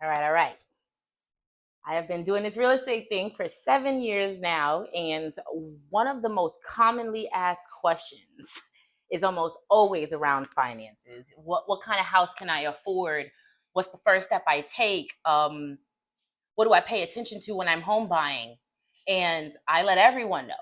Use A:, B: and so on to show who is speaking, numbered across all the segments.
A: All right, all right. I have been doing this real estate thing for 7 years now, and one of the most commonly asked questions is almost always around finances. What kind of house can I afford? What's the first step I take? What do I pay attention to when I'm home buying? And I let everyone know.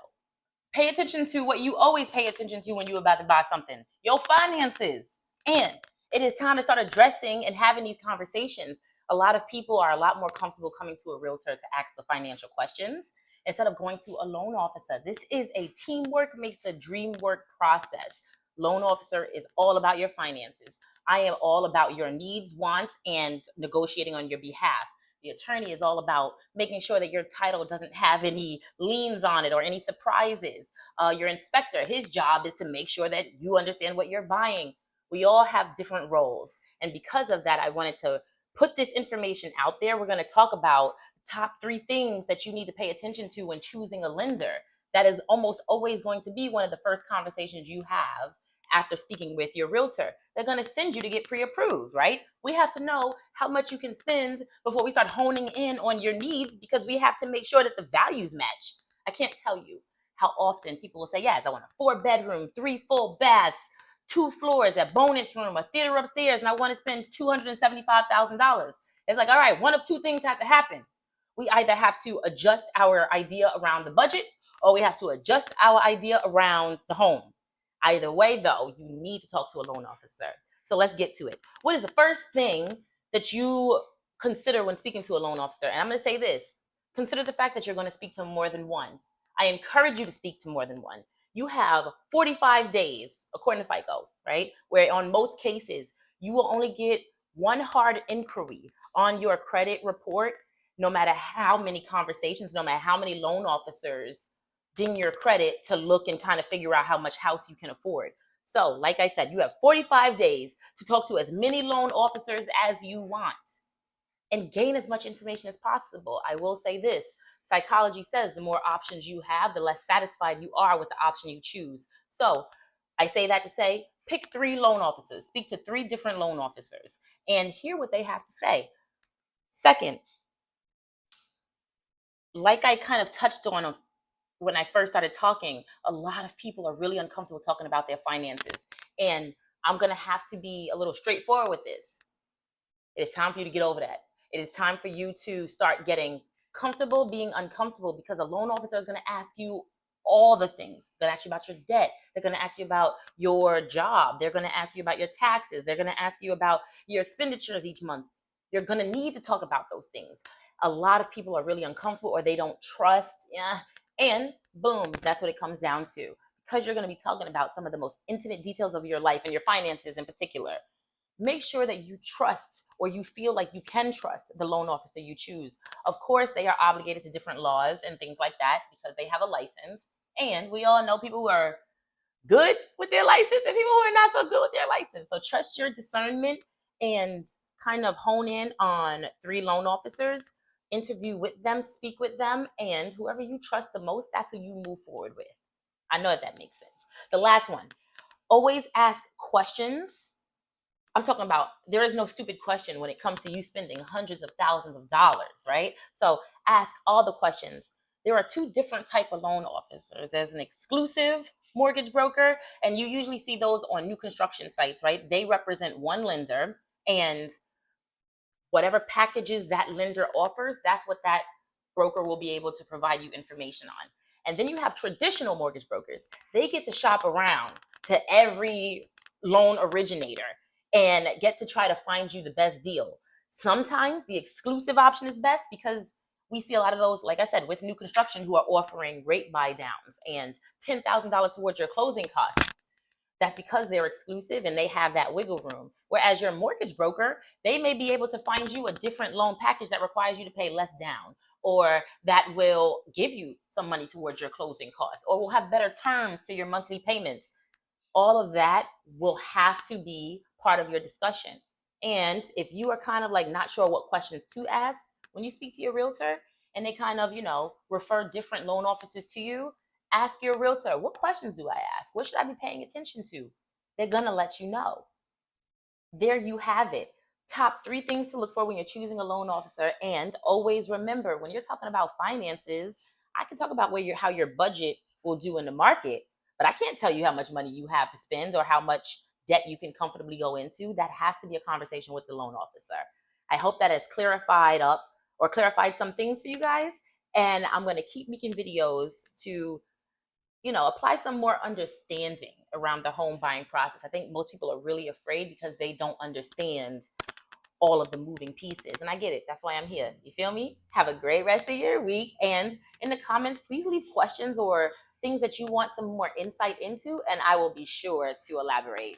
A: Pay attention to what you always pay attention to when you're about to buy something, your finances. And it is time to start addressing and having these conversations. A lot of people are a lot more comfortable coming to a realtor to ask the financial questions instead of going to a loan officer. This is a teamwork makes the dream work process. Loan officer is all about your finances. I am all about your needs, wants, and negotiating on your behalf. The attorney is all about making sure that your title doesn't have any liens on it or any surprises. Your inspector, his job is to make sure that you understand what you're buying. We all have different roles. And because of that, I wanted to put this information out there. We're going to talk about the top 3 things that you need to pay attention to when choosing a lender. That is almost always going to be one of the first conversations you have after speaking with your realtor. They're going to send you to get pre-approved, right? We have to know how much you can spend before we start honing in on your needs, because we have to make sure that the values match. I can't tell you how often people will say, yes, I want a 4-bedroom, 3 full baths, 2 floors, a bonus room, a theater upstairs, and I want to spend $275,000. It's like, all right, one of 2 things has to happen. We either have to adjust our idea around the budget, or we have to adjust our idea around the home. Either way, though, you need to talk to a loan officer. So let's get to it. What is the first thing that you consider when speaking to a loan officer? And I'm going to say this: consider the fact that you're going to speak to more than one. I encourage you to speak to more than one. You have 45 days, according to FICO, right? Where on most cases, you will only get one hard inquiry on your credit report, no matter how many conversations, no matter how many loan officers ding your credit to look and kind of figure out how much house you can afford. So, like I said, you have 45 days to talk to as many loan officers as you want and gain as much information as possible. I will say this: psychology says the more options you have, the less satisfied you are with the option you choose. So, I say that to say, pick 3 loan officers, speak to 3 different loan officers, and hear what they have to say. Second, like I kind of touched on when I first started talking, a lot of people are really uncomfortable talking about their finances. And I'm going to have to be a little straightforward with this. It is time for you to get over that. It is time for you to start getting comfortable being uncomfortable, because a loan officer is going to ask you all the things. They're going to ask you about your debt. They're going to ask you about your job. They're going to ask you about your taxes. They're going to ask you about your expenditures each month. You're going to need to talk about those things. A lot of people are really uncomfortable, or they don't trust. Yeah. And boom, that's what it comes down to. Because you're going to be talking about some of the most intimate details of your life and your finances in particular, make sure that you trust, or you feel like you can trust, the loan officer you choose. Of course, they are obligated to different laws and things like that because they have a license. And we all know people who are good with their license and people who are not so good with their license. So trust your discernment and kind of hone in on 3 loan officers, interview with them, speak with them, and whoever you trust the most, that's who you move forward with. I know that makes sense. The last one: always ask questions. I'm talking about, there is no stupid question when it comes to you spending hundreds of thousands of dollars, right? So ask all the questions. There are 2 different type of loan officers. There's an exclusive mortgage broker, and you usually see those on new construction sites, right? They represent one lender, and whatever packages that lender offers, that's what that broker will be able to provide you information on. And then you have traditional mortgage brokers. They get to shop around to every loan originator and get to try to find you the best deal. Sometimes the exclusive option is best, because we see a lot of those, like I said, with new construction, who are offering rate buy downs and $10,000 towards your closing costs. That's because they're exclusive and they have that wiggle room. Whereas your mortgage broker, they may be able to find you a different loan package that requires you to pay less down, or that will give you some money towards your closing costs, or will have better terms to your monthly payments. All of that will have to be part of your discussion. And if you are kind of like not sure what questions to ask when you speak to your realtor, and they kind of, refer different loan officers to you, ask your realtor, what questions do I ask? What should I be paying attention to? They're going to let you know. There you have it. top 3 things to look for when you're choosing a loan officer. And always remember, when you're talking about finances, I can talk about how your budget will do in the market, but I can't tell you how much money you have to spend or how much debt you can comfortably go into. That has to be a conversation with the loan officer. I hope that has clarified some things for you guys. And I'm going to keep making videos to apply some more understanding around the home buying process. I think most people are really afraid because they don't understand all of the moving pieces. And I get it. That's why I'm here. You feel me? Have a great rest of your week. And in the comments, please leave questions or things that you want some more insight into, and I will be sure to elaborate.